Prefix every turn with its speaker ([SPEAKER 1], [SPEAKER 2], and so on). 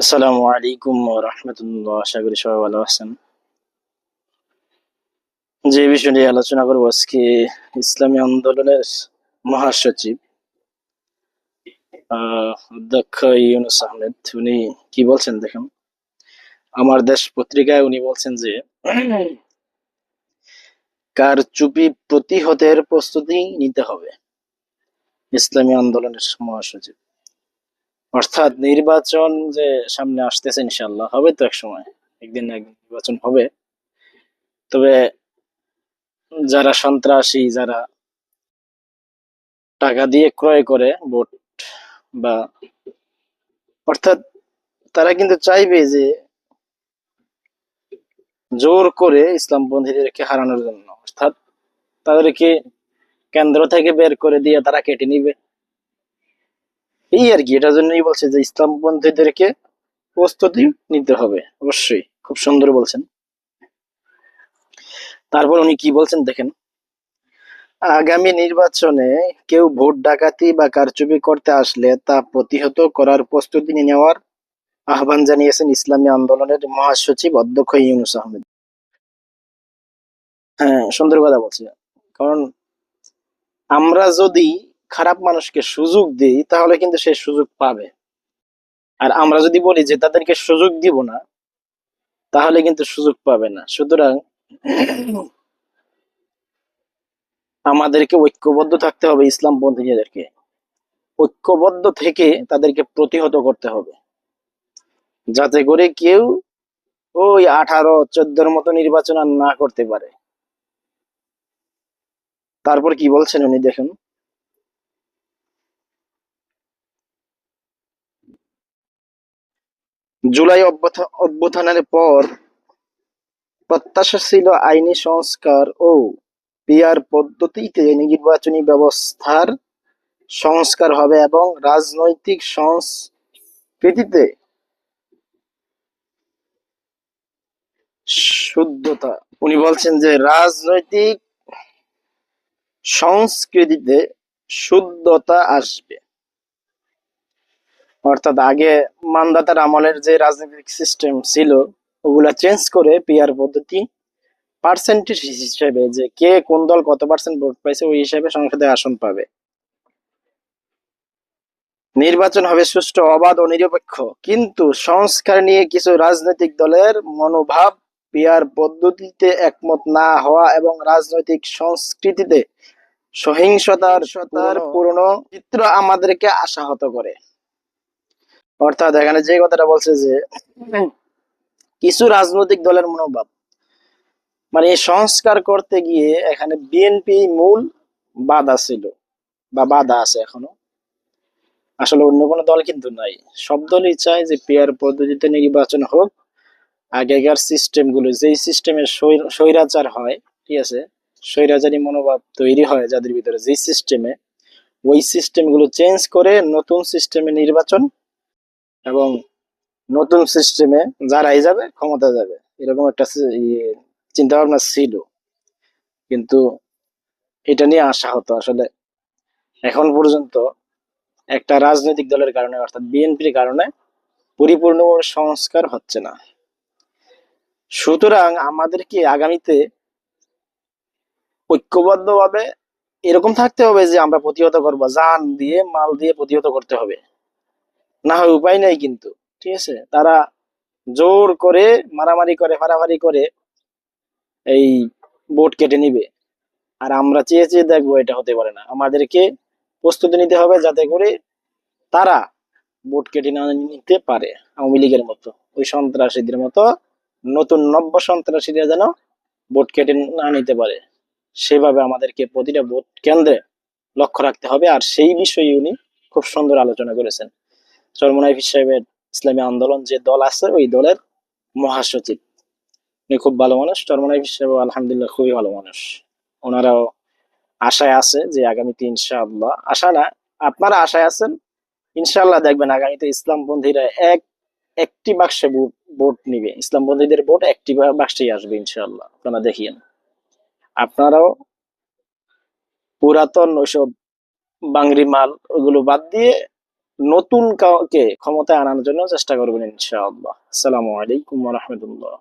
[SPEAKER 1] আসসালামু আলাইকুম ওয়া রাহমাতুল্লাহ। আশা করি সবাই ভালো আছেন। যে বিষয় নিয়ে আলোচনা করব আজকে, ইসলামী আন্দোলনের মহাসচিব অধ্যক্ষ ইউনূস আহমেদ উনি কি বলছেন দেখেন। আমার দেশ পত্রিকায় উনি বলছেন যে কারচুপি প্রতিহতের প্রস্তুতি নিতে হবে ইসলামী আন্দোলনের মহাসচিব। অর্থাৎ নির্বাচন যে সামনে আসতেছে, ইনশাআল্লাহ হবে তো এক সময়, একদিন না একদিন নির্বাচন হবে। তবে যারা সন্ত্রাসী, যারা টাকা দিয়ে ক্রয় করে ভোট, বা অর্থাৎ তারা কিন্তু চাইবে যে জোর করে ইসলামপন্থীদেরকে হারানোর জন্য, অর্থাৎ তাদেরকে কেন্দ্র থেকে বের করে দিয়ে তারা কেটে নিবে, এই আর কি। এটার জন্যই বলছে যে ইসলামপন্থীদেরকে প্রস্তুতি নিতে হবে। অবশ্যই খুব সুন্দর বলছেন। তারপর উনি কি বলছেন দেখেন, আগামী নির্বাচনে কেউ ভোট ডাকাতি বা কারচুপি করতে আসলে তা প্রতিহত করার প্রস্তুতি নেওয়ার আহ্বান জানিয়েছেন ইসলামী আন্দোলনের মহাসচিব অধ্যক্ষ ইউনূস আহমেদ। হ্যাঁ, সুন্দর কথা বলছে। কারণ আমরা যদি খারাপ মানুষকে সুযোগ দিই, তাহলে কিন্তু সে সুযোগ পাবে। আর আমরা যদি বলি যে তাদেরকে সুযোগ দিব না, তাহলে কিন্তু সুযোগ পাবে না। সুতরাং আমাদেরকে ঐক্যবদ্ধ থাকতে হবে, ইসলামপন্থীদেরকে ঐক্যবদ্ধ থেকে তাদেরকে প্রতিহত করতে হবে, যাতে করে কেউ ওই 18-14 মতো নির্বাচন আর না করতে পারে। তারপর কি বলছেন উনি দেখেন, জুলাই অভ্যুত্থানের পর প্রত্যাশা ছিল আইনি সংস্কার ও পিআর পদ্ধতিতে নির্বাচনী ব্যবস্থার সংস্কার হবে এবং রাজনৈতিক সংস্কৃতিতে শুদ্ধতা। উনি বলছেন যে রাজনৈতিক সংস্কৃতিতে শুদ্ধতা আসবে। অর্থাৎ আগে মানদাতার আমলের যে রাজনৈতিক সিস্টেম ছিল, ওগুলা চেঞ্জ করে পিআর পদ্ধতি, পার্সেন্টেজ হিসেবে যে কে কোন দল কত পার্সেন্ট ভোট পাইছে ওই হিসাবে সংসদে আসন পাবে। নির্বাচন হবে সুষ্ঠু, অবাধ ও নিরপেক্ষ। কিন্তু সংস্কার নিয়ে কিছু রাজনৈতিক দলের মনোভাব, পিআর পদ্ধতিতে একমত না হওয়া এবং রাজনৈতিক সংস্কৃতিতে সহিংসতার পুরনো চিত্র আমাদেরকে আশাহত করে। অর্থাৎ এখানে যে কথাটা বলছে যে কিছু রাজনৈতিক দলের মনোভাব, মানে সংস্কার করতে গিয়ে এখানে বিএনপি মূল বাধা ছিল বা বাধা আছে এখনো। আসলে অন্য কোনো দল কিন্তু নাই। সব দলই চায় যে পিআর পদ্ধতিতে নির্বাচন হোক। আগেকার সিস্টেম গুলো, যেই সিস্টেমে স্বৈরাচার হয়, ঠিক আছে, স্বৈরাচারী মনোভাব তৈরি হয় যাদের ভিতরে, যেই সিস্টেমে, ওই সিস্টেম গুলো চেঞ্জ করে নতুন সিস্টেমে নির্বাচন, এবং নতুন সিস্টেমে যারাই যাবে ক্ষমতা যাবে, এরকম একটা চিন্তা ভাবনা ছিল। কিন্তু এটা নিয়ে আশাহত আসলে এখন পর্যন্ত একটা রাজনৈতিক দলের কারণে, অর্থাৎ বিএনপির কারণে পরিপূর্ণভাবে সংস্কার হচ্ছে না। সুতরাং আমাদেরকে আগামীতে ঐক্যবদ্ধভাবে এরকম থাকতে হবে যে আমরা প্রতিহত করবো, জান দিয়ে মাল দিয়ে প্রতিহত করতে হবে, না হয় উপায় নাই কিন্তু। ঠিক আছে, তারা জোর করে মারামারি করে ফাড়াফাড়ি করে এই ভোট কেটে নিবে, আর আমরা চেয়ে চেয়ে দেখবো, এটা হতে পারে না। আমাদেরকে প্রস্তুতি নিতে হবে যাতে করে তারা ভোট কেটে না নিতে পারে। আওয়ামী লীগের মতো, ওই সন্ত্রাসীদের মতো নতুন নব্য সন্ত্রাসীরা যেন ভোট কেটে না নিতে পারে, সেভাবে আমাদেরকে প্রতিটা ভোট কেন্দ্রে লক্ষ্য রাখতে হবে। আর সেই বিষয়ে উনি খুব সুন্দর আলোচনা করেছেন। চরমোনাই সাহেবের ইসলামী আন্দোলন যে দল আছে, ওই দলের মহাসচিব, উনি খুব ভালো মানুষ। চরমোনাই সাহেব আলহামদুলিল্লাহ খুবই ভালো মানুষ। ওনারাও আশায় আছে যে আগামীতে ইনশাআল্লাহ, আশা না, আপনারা আশায় আছেন, ইনশাআল্লাহ দেখবেন আগামীতে ইসলামপন্থীরা একটি বাক্সে ভোট নিবে। ইসলামপন্থীদের ভোট একটি বাক্সেই আসবে ইনশাআল্লাহ, আপনারা দেখিয়েন। আপনারাও পুরাতন ওইসব বাংরি মাল ওগুলো বাদ দিয়ে নতুন কাউকে ক্ষমতায় আনার জন্য চেষ্টা করবেন ইনশাআল্লাহ। আসসালামু আলাইকুম ওয়া রাহমাতুল্লাহ।